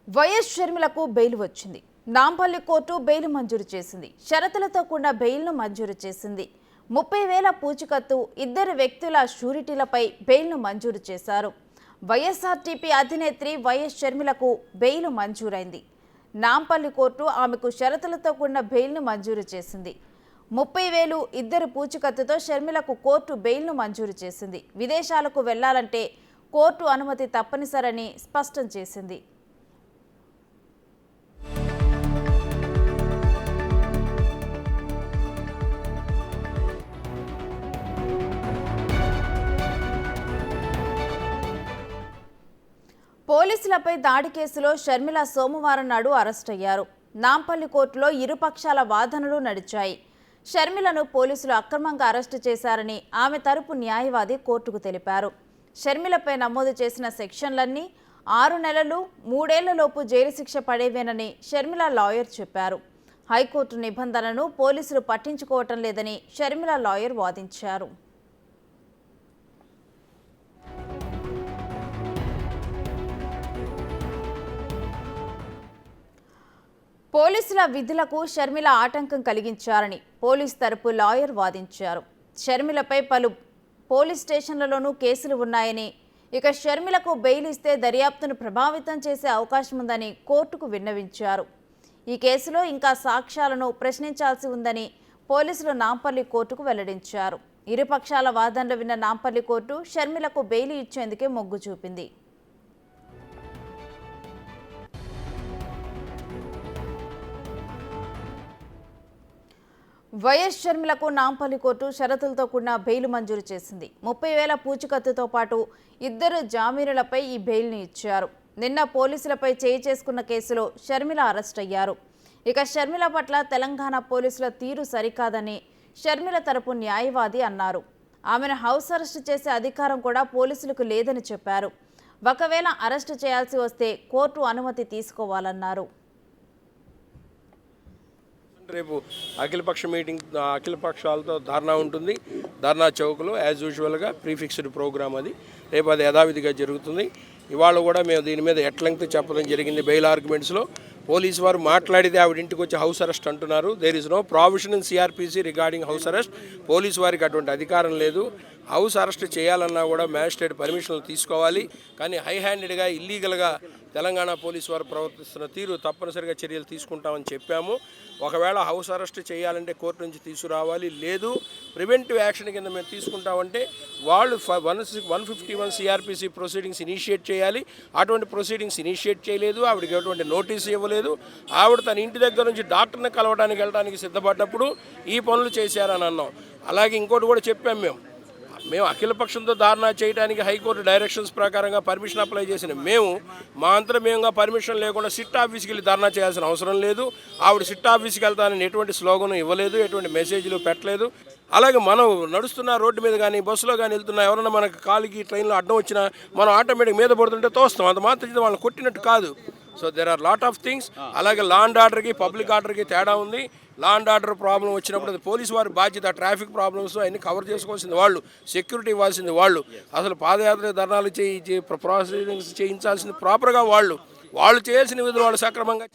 YS షర్మిలకు bail వచ్చింది. Nampally court bail మంజూరు చేసింది. షరతులతో కూడిన బెయిల్ను మంజూరు చేసింది. 30,000 పూచికత్తు, ఇద్దరు వ్యక్తుల షూరిటీలపై బెయిల్ను మంజూరు చేశారు. వైఎస్ఆర్టీపీ అధినేత్రి వైఎస్ షర్మిలకు బెయిల్ మంజూరైంది. నాంపల్లి కోర్టు ఆమెకు షరతులతో కూడిన బెయిల్ను మంజూరు చేసింది. 30,000 ఇద్దరు పూచికత్తుతో షర్మిలకు కోర్టు బెయిల్ను మంజూరు చేసింది. విదేశాలకు వెళ్లాలంటే కోర్టు అనుమతి తప్పనిసరని స్పష్టం చేసింది. పోలీసులపై దాడి కేసులో షర్మిల సోమవారం నాడు అరెస్ట్ అయ్యారు. నాంపల్లి కోర్టులో ఇరుపక్షాల వాదనలు నడిచాయి. షర్మిలను పోలీసులు అక్రమంగా అరెస్టు చేశారని ఆమె తరపు న్యాయవాది కోర్టుకు తెలిపారు. షర్మిలపై నమోదు చేసిన సెక్షన్లన్నీ 6 నెలలు 3 ఏళ్లలోపు జైలు శిక్ష పడేవేనని షర్మిల లాయర్ చెప్పారు. హైకోర్టు నిబంధనలను పోలీసులు పట్టించుకోవటం లేదని షర్మిల లాయర్ వాదించారు. పోలీసుల విధులకు షర్మిల ఆటంకం కలిగించారని పోలీస్ తరపు లాయర్ వాదించారు. షర్మిలపై పలు పోలీస్ స్టేషన్లలోనూ కేసులు ఉన్నాయని, ఇక షర్మిలకు బెయిల్ ఇస్తే దర్యాప్తును ప్రభావితం చేసే అవకాశం ఉందని కోర్టుకు విన్నవించారు. ఈ కేసులో ఇంకా సాక్ష్యాలను ప్రశ్నించాల్సి ఉందని పోలీసులు నాంపల్లి కోర్టుకు వెల్లడించారు. ఇరుపక్షాల వాదనలు విన్న నాంపల్లి కోర్టు షర్మిలకు బెయిల్ ఇచ్చేందుకే మొగ్గు చూపింది. వైఎస్ షర్మిలకు నాంపల్లి కోర్టు షరతులతో కూడిన బెయిల్ మంజూరు చేసింది. 30,000 పూచికత్తుతో పాటు ఇద్దరు జామీనులపై ఈ బెయిల్ను ఇచ్చారు. నిన్న పోలీసులపై చేయి చేసుకున్న కేసులో షర్మిల అరెస్ట్ అయ్యారు. ఇక షర్మిల పట్ల తెలంగాణ పోలీసుల తీరు సరికాదని షర్మిల తరపు న్యాయవాది అన్నారు. ఆమెను హౌస్ అరెస్టు చేసే అధికారం కూడా పోలీసులకు లేదని చెప్పారు. ఒకవేళ అరెస్టు చేయాల్సి వస్తే కోర్టు అనుమతి తీసుకోవాలన్నారు. రేపు అఖిల పక్షాలతో ధర్నా ఉంటుంది. ధర్నా చౌక్లో యాజ్ యూజువల్గా ప్రీఫిక్స్డ్ ప్రోగ్రామ్ అది. రేపు అది యథావిధిగా జరుగుతుంది. ఇవాళ కూడా మేము దీని మీద ఎట్ లెంగ్త్ చెప్పడం జరిగింది. బెయిల్ ఆర్గ్యుమెంట్స్లో పోలీసు వారు మాట్లాడితే ఆవిడ ఇంటికి వచ్చి హౌస్ అరెస్ట్ అంటున్నారు. There is no provision in CrPC regarding house arrest. Police వారికి అటువంటి అధికారం లేదు. హౌస్ అరెస్ట్ చేయాలన్నా కూడా మ్యాజిస్ట్రేట్ పర్మిషన్లు తీసుకోవాలి. కానీ హై హ్యాండెడ్గా ఇల్లీగల్గా తెలంగాణ పోలీసు వారు ప్రవర్తిస్తున్న తీరు తప్పనిసరిగా చర్యలు తీసుకుంటామని చెప్పాము. ఒకవేళ హౌస్ అరెస్ట్ చేయాలంటే కోర్టు నుంచి తీసుకురావాలి. లేదు ప్రివెంటివ్ యాక్షన్ కింద మేము తీసుకుంటామంటే వాళ్ళు 151 సిఆర్పిసి ప్రొసీడింగ్స్ ఇనిషియేట్ చేయాలి. అటువంటి ప్రొసీడింగ్స్ ఇనిషియేట్ చేయలేదు. ఆవిడకి ఎటువంటి నోటీసు ఇవ్వలేదు. ఆవిడ తన ఇంటి దగ్గర నుంచి డాక్టర్ని కలవడానికి వెళ్ళడానికి సిద్ధపడ్డప్పుడు ఈ పనులు చేశారని అన్నాం. అలాగే ఇంకోటి కూడా చెప్పాం. మేము అఖిలపక్షంతో ధారణ చేయడానికి హైకోర్టు డైరెక్షన్స్ ప్రకారంగా పర్మిషన్ అప్లై చేసిన మేము మా అంతర్మేయంగా పర్మిషన్ లేకుండా సిట్ ఆఫీస్కి వెళ్ళి ధర్నా చేయాల్సిన అవసరం లేదు. ఆవిడ సిట్ ఆఫీస్కి వెళ్తానని ఎటువంటి స్లోగన్ ఇవ్వలేదు, ఎటువంటి మెసేజ్లు పెట్టలేదు. అలాగే మనం నడుస్తున్న రోడ్డు మీద కానీ బస్సులో కానీ వెళ్తున్నా ఎవరైనా మనకు కాలికి ట్రైన్లో అడ్డం వచ్చినా మనం ఆటోమేటిక్ మీద పడుతుంటే తోస్తాం. అంత మాత్రం వాళ్ళని కొట్టినట్టు కాదు. So there are lot of things. అలాగే లా అండ్ ఆర్డర్కి పబ్లిక్ ఆర్డర్కి తేడా ఉంది. లా అండ్ ఆర్డర్ ప్రాబ్లం వచ్చినప్పుడు అది పోలీసు వారి బాధ్యత. ట్రాఫిక్ ప్రాబ్లమ్స్ అన్ని కవర్ చేసుకోవాల్సింది వాళ్ళు, సెక్యూరిటీ ఇవ్వాల్సింది వాళ్ళు, అసలు పాదయాత్ర ధర్నాలు ప్రొసీడింగ్స్ చేయించాల్సింది ప్రాపర్గా వాళ్ళు చేయాల్సిన విధులు వాళ్ళు సక్రమంగా